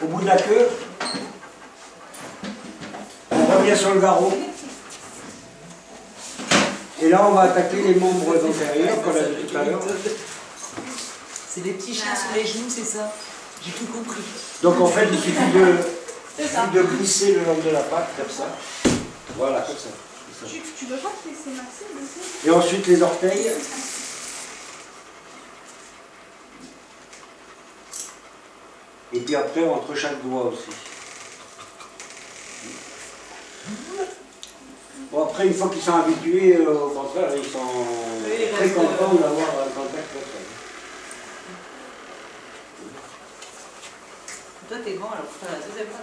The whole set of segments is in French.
au bout de la queue. On revient sur le garrot. Et là, on va attaquer les membres antérieurs qu'on a vu tout à l'heure. C'est des petits chiens sur les genoux, c'est ça? J'ai tout compris. Donc en fait, il suffit de glisser le long de la patte, comme ça. Voilà, comme ça. Tu veux pas te laisser masser dessus? Et ensuite les orteils. Et puis après, entre chaque doigt aussi. Bon, après, une fois qu'ils sont habitués, au contraire, ils sont très contents d'avoir un contact comme ça. Toi, t'es bon, alors pour faire la deuxième fois.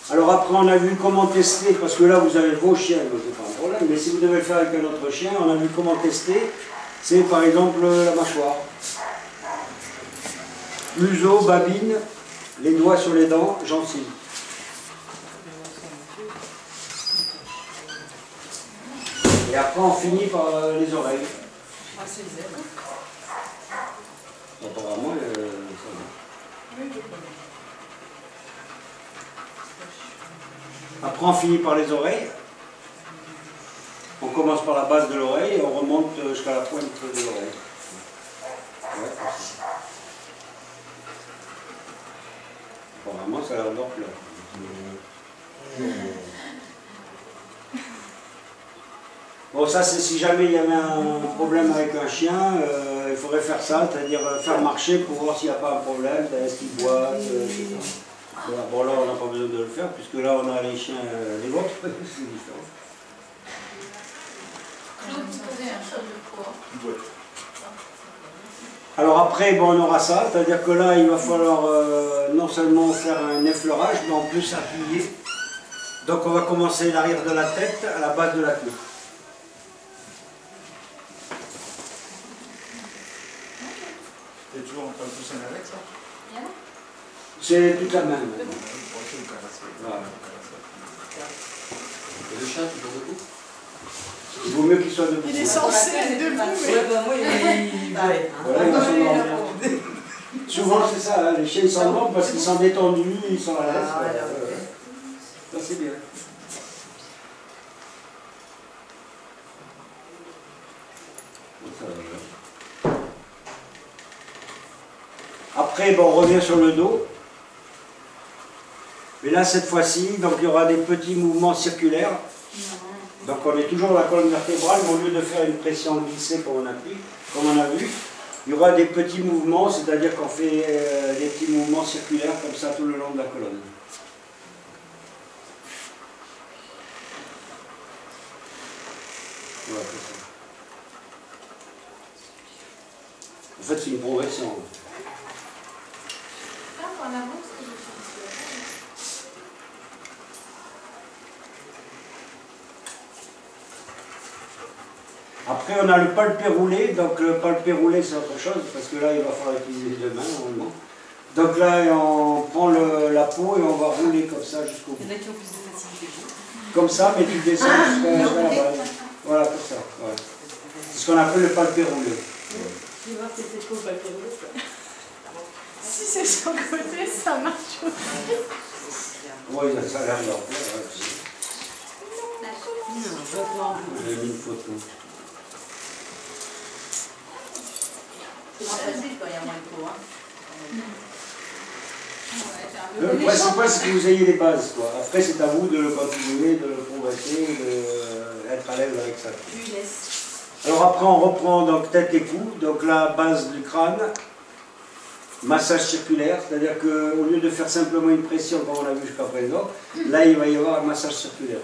Alors après, on a vu comment tester, parce que là, vous avez vos chiens, donc c'est pas un problème, mais si vous devez le faire avec un autre chien, on a vu comment tester. C'est par exemple la mâchoire. Museau, babine, les doigts sur les dents, gencives. Et après, on finit par les oreilles. Ah, c'est le zèbre. Apparemment, ça va. Après, on finit par les oreilles. On commence par la base de l'oreille et on remonte jusqu'à la pointe de l'oreille. Ouais, apparemment, ça a l'air d'or plat. Bon, ça, c'est si jamais il y avait un problème avec un chien, il faudrait faire ça, c'est-à-dire faire marcher pour voir s'il n'y a pas un problème, est-ce qu'il boite, etc. Voilà. Bon, là, on n'a pas besoin de le faire, puisque là, on a les chiens, les vôtres, c'est différent. Claude, tu posais un choc de quoi? Ouais. Alors après, bon, on aura ça, c'est-à-dire que là, il va falloir non seulement faire un effleurage, mais en plus appuyer. Donc on va commencer l'arrière de la tête à la base de la queue. T'es toujours en train de pousser avec ça? C'est toute la même. Voilà. Et le chien toujours debout? Il vaut mieux qu'il soit debout. Il est censé être debout, mais... Ouais, bah moi, il va être. Voilà, ils sont dormir. Souvent c'est ça, hein, les chiens ils s'endorment parce qu'ils sont détendus, ils sont à l'aise. Ça c'est bien. Après, bon, on revient sur le dos. Mais là, cette fois-ci, donc il y aura des petits mouvements circulaires. Donc on est toujours dans la colonne vertébrale, mais au lieu de faire une pression glissée comme on a vu, il y aura des petits mouvements, c'est-à-dire qu'on fait des petits mouvements circulaires comme ça tout le long de la colonne. Voilà, c'est ça. En fait, c'est une progression. En avant, ce que je fais. Après, on a le palpé roulé. Donc, le palpé roulé, c'est autre chose, parce que là, il va falloir utiliser les deux mains, normalement. Donc là, on prend la peau et on va rouler comme ça jusqu'au bout. Il y en a qui ont plus de facilité. Comme ça, mais tu descends jusqu'à la base. Voilà, comme ça. Ouais. C'est ce qu'on appelle le palpé roulé. Je vais voir si c'est trop le papier roulé, ça. Si c'est sur le côté, ça marche aussi. Oui, ça a l'air de leur plaire. Non, je vais pas. J'ai mis une photo. C'est moins facile quand il y a moins de peau, hein. Le principal, c'est que vous ayez les bases, quoi. Après, c'est à vous de le continuer, de le progresser, d'être à l'aise avec ça. Tu laisses. Alors après, on reprend donc tête et cou, donc la base du crâne, massage circulaire, c'est-à-dire qu'au lieu de faire simplement une pression comme on l'a vu jusqu'à présent, là il va y avoir un massage circulaire.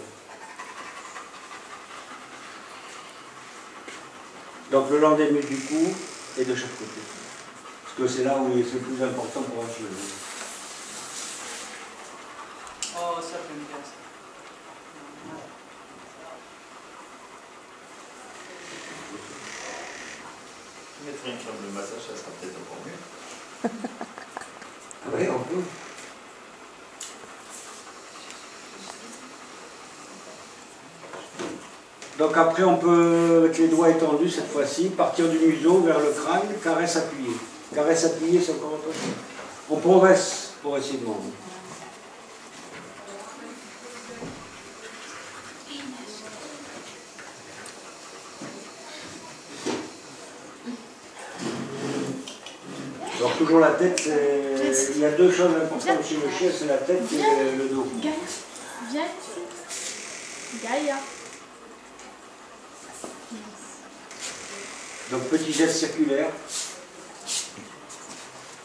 Donc le long des muscles du cou et de chaque côté. Parce que c'est là où c'est le plus important pour un chien. Oh, ça j'aime bien ça. Tu mettrais une crème de massage, ça sera peut-être encore mieux. Oui, on peut. Donc après, on peut, avec les doigts étendus cette fois-ci, partir du museau vers le crâne, caresse appuyée. Caresse appuyée, c'est encore autre chose. On progresse progressivement. Alors toujours la tête, il y a deux choses importantes chez le chien, c'est la tête et le dos. Gaïa, viens ici. Gaïa. Donc petit geste circulaire,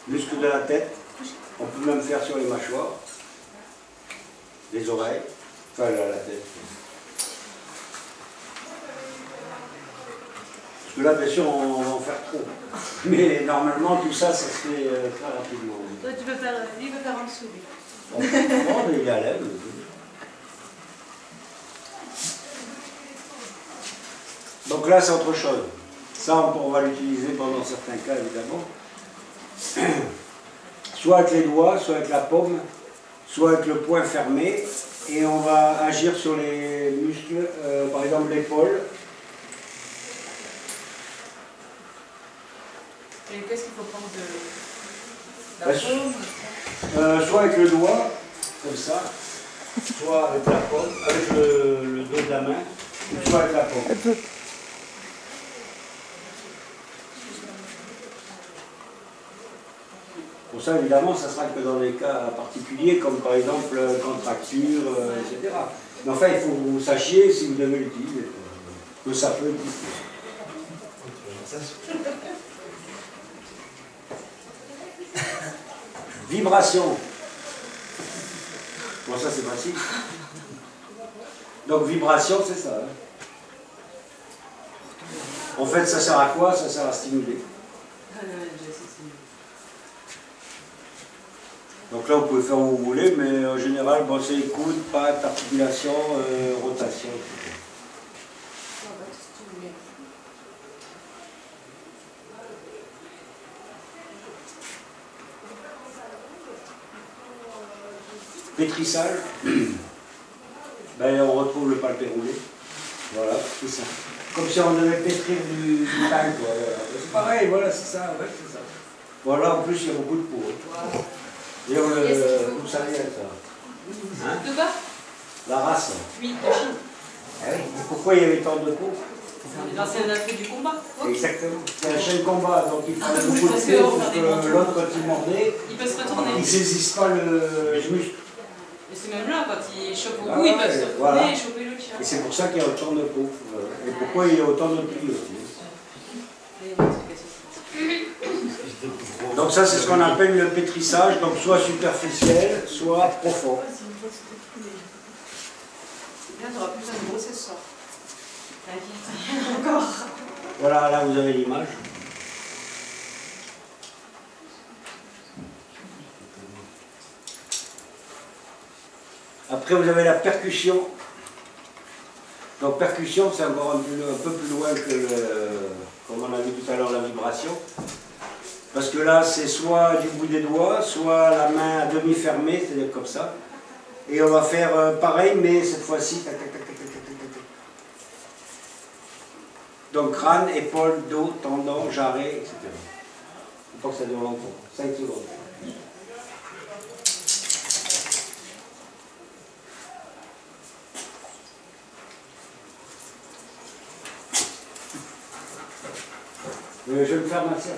muscle de la tête, on peut même faire sur les mâchoires, les oreilles, enfin la tête. Parce que là, bien sûr, on va en faire trop. Mais normalement, tout ça, ça se fait très rapidement. Toi, tu peux faire, lui peut faire en dessous. Non, mais il est à l'aise. Donc là, c'est autre chose. Ça, on va l'utiliser dans certains cas, évidemment. Soit avec les doigts, soit avec la paume, soit avec le poing fermé. Et on va agir sur les muscles, par exemple l'épaule. Et qu'est-ce qu'il faut prendre de la paume? Soit avec le doigt, comme ça, soit avec la paume, avec le dos de la main, ou soit avec la paume. Pour ça, évidemment, ça sera que dans des cas particuliers, comme par exemple contracture, etc. Mais enfin, il faut que vous sachiez si vous devez l'utiliser, que ça peut exister. Vibration. Bon, ça c'est facile. Donc vibration, c'est ça. Hein. En fait, ça sert à quoi? Ça sert à stimuler. Donc là, vous pouvez faire où vous voulez, mais en général, bon, c'est écoute, patte, articulation, rotation, etc. Pétrissage, ben, on retrouve le palpé roulé. Voilà, c'est ça. Comme si on devait pétrir du pain, quoi. C'est pareil, voilà, c'est ça, ouais, c'est ça. Voilà, en plus, il y a beaucoup de peau. Hein. Et on le ça vient, ça. Hein? De bas? La race. Oui, de Chine. Ah oui. Et pourquoi il y avait tant de peau? L'ancien Afrique du combat. Exactement. C'est un chien de combat, donc il fallait beaucoup de peau pour que l'autre, quand il mordait, Il peut se retourner. il ne saisisse pas le muscle. Et c'est même là, quand il chope au Ah bout, ouais, il peut se retourner voilà. et choper l'autre chien. Et c'est pour ça qu'il y a autant de peau. Et pourquoi il y a autant de plis aussi. Donc ça, c'est ce qu'on appelle le pétrissage, donc soit superficiel, soit profond. Là, tu n'auras plus besoin de brosser ce soir. Encore. Voilà, là vous avez l'image. Après, vous avez la percussion. Donc percussion, c'est encore un peu plus loin que, comme on a vu tout à l'heure, la vibration. Parce que là, c'est soit du bout des doigts, soit la main à demi fermée, c'est-à-dire comme ça. Et on va faire pareil, mais cette fois-ci, tac, tac, tac, tac, tac, tac, tac. Donc crâne, épaule, dos, tendon, jarret, etc. Il faut que ça dure longtemps, 5 secondes. Je vais me faire masser.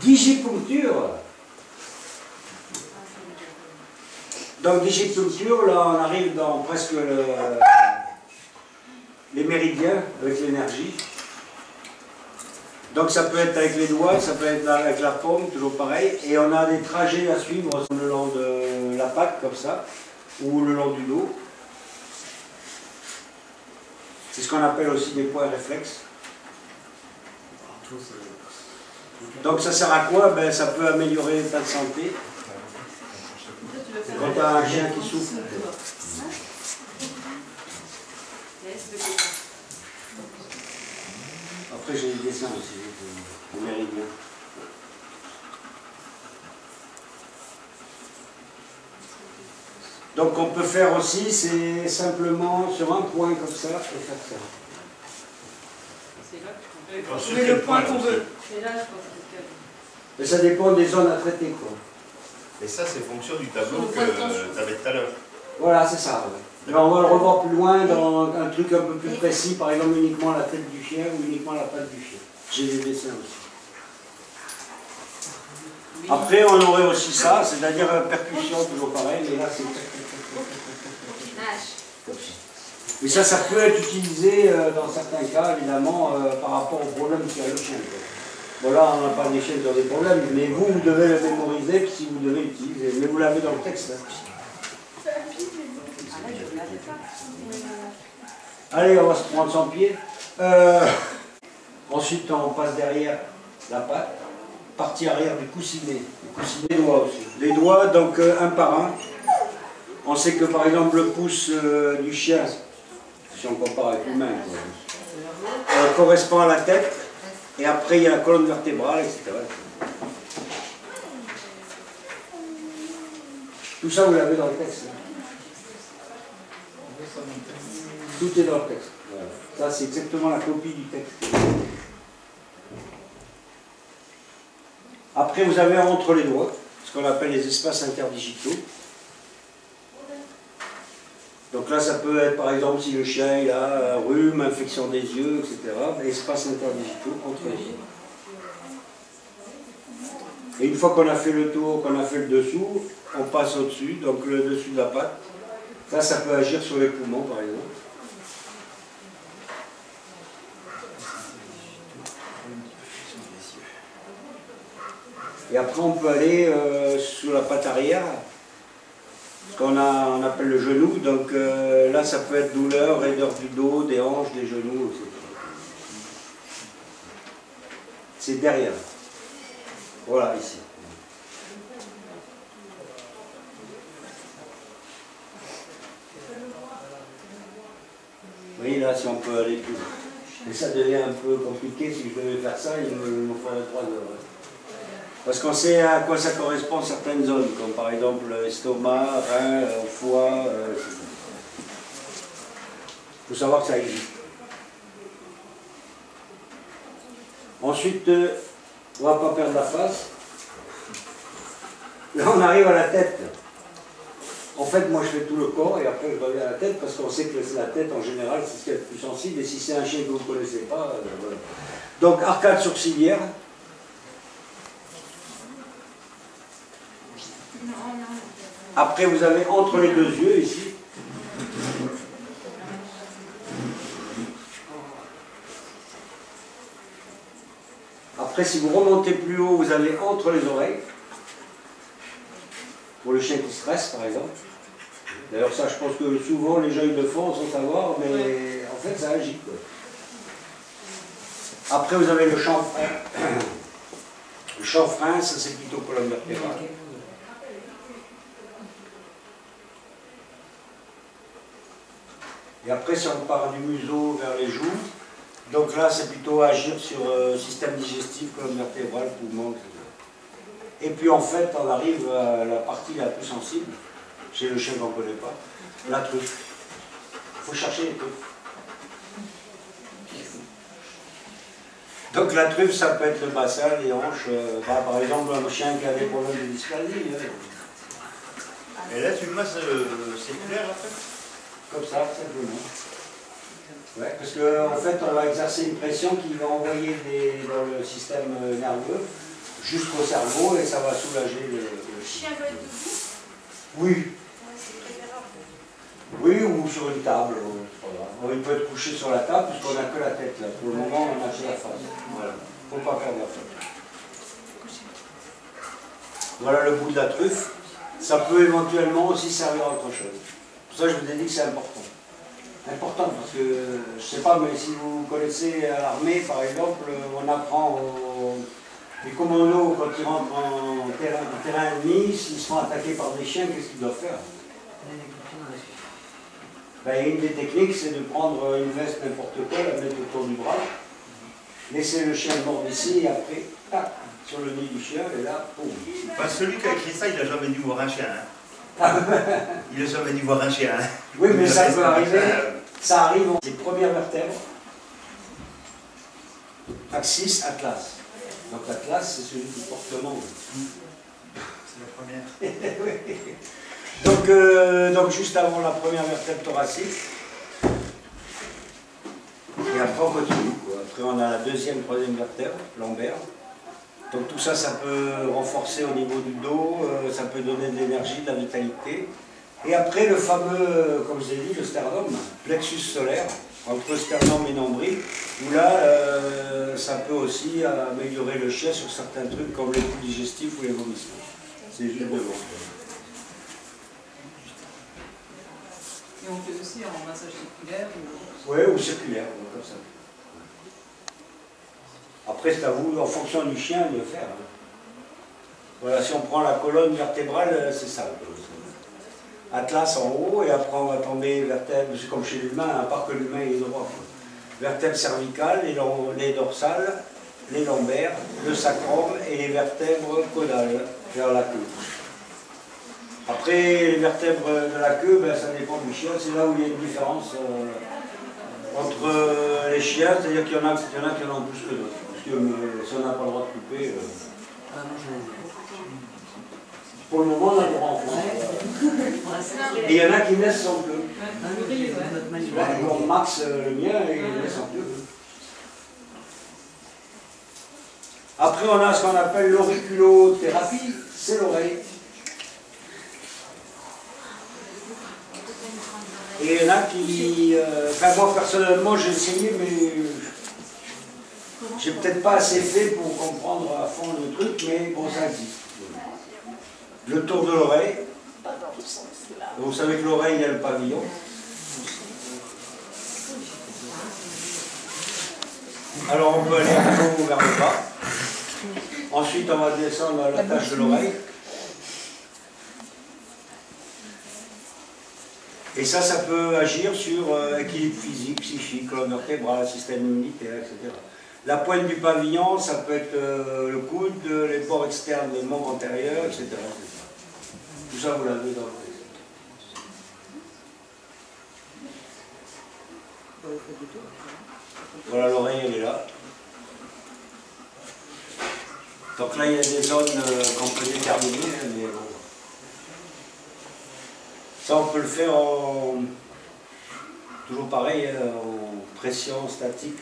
Digipuncture. Donc digipuncture, là on arrive dans presque les méridiens avec l'énergie. Donc ça peut être avec les doigts, ça peut être avec la paume, toujours pareil. Et on a des trajets à suivre le long de la patte, comme ça, ou le long du dos. C'est ce qu'on appelle aussi des points réflexes. Donc ça sert à quoi? Ben, ça peut améliorer l'état de santé. Quand tu as un chien qui souffre. Après j'ai des dessins aussi, au méridien. Donc on peut faire aussi, c'est simplement sur un point comme ça, et faire ça. C'est là que On met le point qu'on veut. Et là, je pense que Mais ça dépend des zones à traiter, quoi. Et ça, c'est fonction du tableau Sur que le point de tension. tu avais tout à l'heure. Voilà, c'est ça. Ouais. Mais on va le revoir plus loin dans un truc un peu plus précis, par exemple uniquement la tête du chien ou uniquement la patte du chien. J'ai des dessins aussi. Après, on aurait aussi ça, c'est-à-dire percussion, toujours pareil, mais là c'est... Mais ça peut être utilisé dans certains cas, évidemment, par rapport au problème qu'il y a le chien. Bon là, on n'a pas des chiens qui ont des problèmes, mais vous devez le mémoriser, puis si vous devez l'utiliser. Mais vous l'avez dans le texte. Hein. Allez, on va se prendre son pied. Ensuite, on passe derrière la patte, partie arrière du coussinet. Le coussinet, les doigts aussi. Les doigts, donc un par un. On sait que par exemple le pouce du chien, si on compare avec l'humain, correspond à la tête, et après il y a la colonne vertébrale, etc. Tout ça, vous l'avez dans le texte. Hein. Tout est dans le texte. Voilà. Ça, c'est exactement la copie du texte. Après, vous avez entre les doigts ce qu'on appelle les espaces interdigitaux. Donc là, ça peut être, par exemple, si le chien il a un rhume, infection des yeux, etc. Espaces interdigitaux entre les doigts. Et une fois qu'on a fait le tour, qu'on a fait le dessous, on passe au-dessus, donc le dessus de la patte. Ça peut agir sur les poumons, par exemple. Et après, on peut aller sous la patte arrière, ce qu'on on appelle le genou. Donc là, ça peut être douleur, raideur du dos, des hanches, des genoux, etc. C'est derrière. Voilà, ici. Vous voyez là, si on peut aller plus loin. Mais ça devient un peu compliqué, si je devais faire ça, il me faudrait 3 heures. Parce qu'on sait à quoi ça correspond certaines zones, comme par exemple l'estomac, rein, foie, etc. Il faut savoir que ça existe. Ensuite, on ne va pas perdre la face. Là, on arrive à la tête. En fait, moi, je fais tout le corps et après, je reviens à la tête parce qu'on sait que la tête, en général, c'est ce qui est le plus sensible. Et si c'est un chien que vous ne connaissez pas, voilà. Donc, arcade sourcilière. Après, vous avez entre les deux yeux, ici. Après, si vous remontez plus haut, vous avez entre les oreilles. Pour le chien qui stresse, par exemple. D'ailleurs, ça, je pense que souvent, les gens ils le font sans savoir, mais en fait, ça agit, quoi. Après, vous avez le chanfrein. Le chanfrein, ça, c'est plutôt colonne vertébrale. Et après, si on part du museau vers les joues, donc là, c'est plutôt agir sur le système digestif, colonne vertébrale, poumon, etc. Et puis en fait, on arrive à la partie la plus sensible, chez le chien qu'on ne connaît pas, la truffe. Il faut chercher les truffes. Donc la truffe, ça peut être le bassin, les hanches, par exemple un chien qui a des problèmes de dysplasie. Et là, tu masses séculaire après? Comme ça, simplement. Ouais, parce qu'en fait, on va exercer une pression qui va envoyer dans le système nerveux jusqu'au cerveau et ça va soulager le chien va être debout. Oui. Oui, ou sur une table. Il peut être couché sur la table puisqu'on n'a que la tête là. Pour le moment, on n'a que la face. Voilà. Il ne faut pas perdre la face. Voilà le bout de la truffe. Ça peut éventuellement aussi servir à autre chose. Pour ça, je vous ai dit que c'est important. Important parce que, je ne sais pas, mais si vous connaissez à l'armée, par exemple, on apprend les commandos, quand ils rentrent en terrain ennemi, s'ils se font attaquer par des chiens, qu'est-ce qu'ils doivent faire? Ben, une des techniques, c'est de prendre une veste n'importe quoi, la mettre autour du bras, laisser le chien mordre ici, et après, tac, sur le nez du chien, et là, boum. Bah, celui qui a écrit ça, il n'a jamais dû voir un chien. Hein. Il n'a jamais dû voir un chien. Hein. Oui, mais ça peut arriver. Ça arrive dans les premières vertèbres. Axis, Atlas. Donc l'Atlas, c'est celui qui porte le monde. C'est la première. Donc juste avant la première vertèbre thoracique. Et après on continue, quoi. Après on a la deuxième, troisième vertèbre, lombaire. Donc tout ça, ça peut renforcer au niveau du dos, ça peut donner de l'énergie, de la vitalité. Et après le fameux, comme je l'ai dit, le sternum, plexus solaire, entre sternum et nombril, où là, ça peut aussi améliorer le chien sur certains trucs comme les coups digestifs ou les vomissements. C'est juste devant. Et on fait aussi en massage circulaire ou... Oui, ou circulaire, comme ça. Après, c'est à vous, en fonction du chien, de le faire. Hein. Voilà, si on prend la colonne vertébrale, c'est ça. Atlas en haut, et après on va tomber vertèbre, c'est comme chez l'humain, à part que l'humain est droit. Vertèbres cervicales, les dorsales, les lombaires, le sacrum et les vertèbres caudales, vers la queue. Après, les vertèbres de la queue, ben, ça dépend du chien, c'est là où il y a une différence entre les chiens, c'est-à-dire qu'il y en a qui en ont plus que d'autres. Parce que si on n'a pas le droit de couper... Pour le moment, on a le droit en France. Et il y en a qui naissent sans queue. Comme Max, le mien, il naît sans queue. Après, on a ce qu'on appelle l'auriculothérapie, c'est l'oreille. Et il y en a qui... Enfin, moi, personnellement, j'ai essayé, mais... J'ai peut-être pas assez fait pour comprendre à fond le truc, mais bon, ça existe. Le tour de l'oreille. Vous savez que l'oreille, il y a le pavillon. Alors, on peut aller un peu vers le bas. Ensuite, on va descendre à la tâche de l'oreille. Et ça peut agir sur équilibre physique, psychique, colonne vertébrale, système immunitaire, etc. La pointe du pavillon, ça peut être le coude, les bords externes des membres antérieurs, etc. Tout ça, vous l'avez dans le texte. Voilà, l'oreille, elle est là. Donc là, il y a des zones qu'on peut déterminer, mais bon. Ça, on peut le faire toujours pareil, en pression statique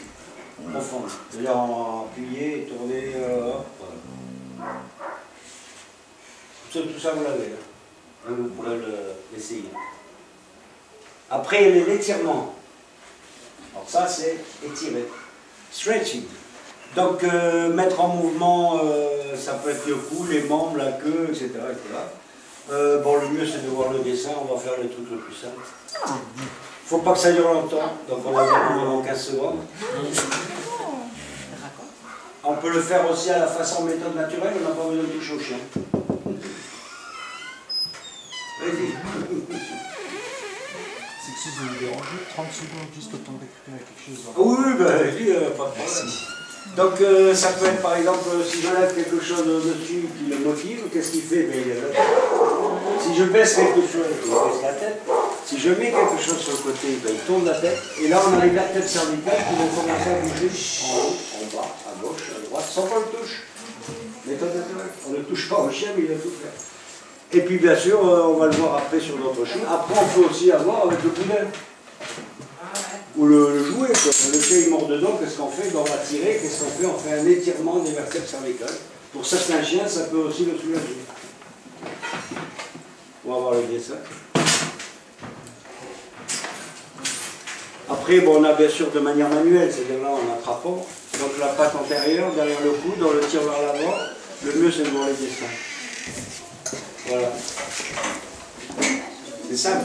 profonde. C'est-à-dire en appuyer et tourner. Voilà. Tout ça, vous l'avez. Hein. Vous pourrez l'essayer. Après, il y a l'étirement. Alors ça, c'est étirer. Stretching. Donc, mettre en mouvement, ça peut être le cou, les membres, la queue, etc. Bon, le mieux, c'est de voir le dessin. On va faire les trucs le plus simple. Il ne faut pas que ça dure longtemps. Donc, on va faire pendant 15 secondes. On peut le faire aussi à la façon méthode naturelle. On n'a pas besoin de toucher au chien. Vas-y. Si vous vous dérangez, 30 secondes juste le temps de récupérer quelque chose. Oui, ben, pas de problème. Donc ça peut être par exemple, si j'enlève quelque chose dessus qui le motive, qu'est-ce qu'il fait? Ben, il est là. Si je baisse quelque chose, il baisse la tête. Si je mets quelque chose sur le côté, ben, il tourne la tête. Et là, on a les vertèbres cervicales qui vont commencer à bouger en haut, en bas, à gauche, à droite, sans qu'on le touche. Méthode naturelle. On ne touche pas au chien, mais il va tout faire. Et puis bien sûr, on va le voir après sur d'autres chiens. Après, on peut aussi avoir avec le poulet. Ou le jouet, quoi. Le chien il mord dedans, qu'est-ce qu'on fait? Ben, on va tirer, qu'est-ce qu'on fait? On fait un étirement des vertèbres cervicales. Pour certains chiens, ça peut aussi le soulager. On va voir le dessin. Après, bon, on a bien sûr de manière manuelle, c'est-à-dire là en attrapant. Donc la patte antérieure, derrière le coude, on le tire vers l'avant. Le mieux, c'est de voir les dessins. Voilà. C'est simple.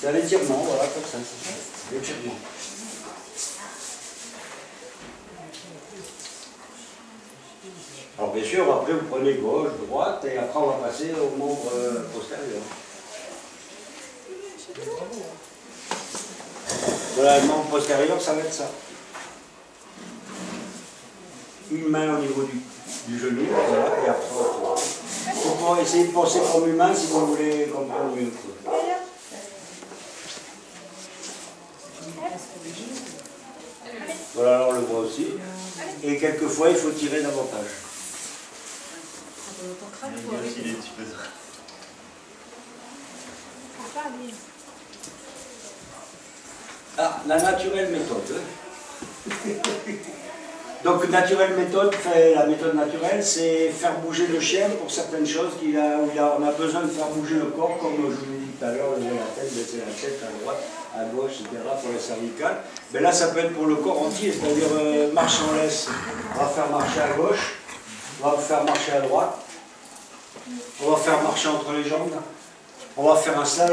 C'est un étirement, voilà, comme ça. L'étirement. Alors bien sûr, après vous prenez gauche, droite, et après on va passer au membre postérieur. Voilà, le membre postérieur, ça va être ça. Une main au niveau du genou, voilà, et après il faut essayer de penser comme humain si vous voulez comprendre mieux. Voilà, alors on le voit aussi. Et quelquefois, il faut tirer davantage. Il y a aussi des petits peu. Ah, la naturelle méthode. Donc, naturelle méthode, la méthode naturelle, c'est faire bouger le chien pour certaines choses on a besoin de faire bouger le corps, comme je vous l'ai dit tout à l'heure, lever la tête, baisser la tête à droite, à gauche, etc. pour les cervicales. Mais là, ça peut être pour le corps entier, c'est-à-dire marche en laisse. On va faire marcher à gauche, on va faire marcher à droite, on va faire marcher entre les jambes, on va faire un slalom.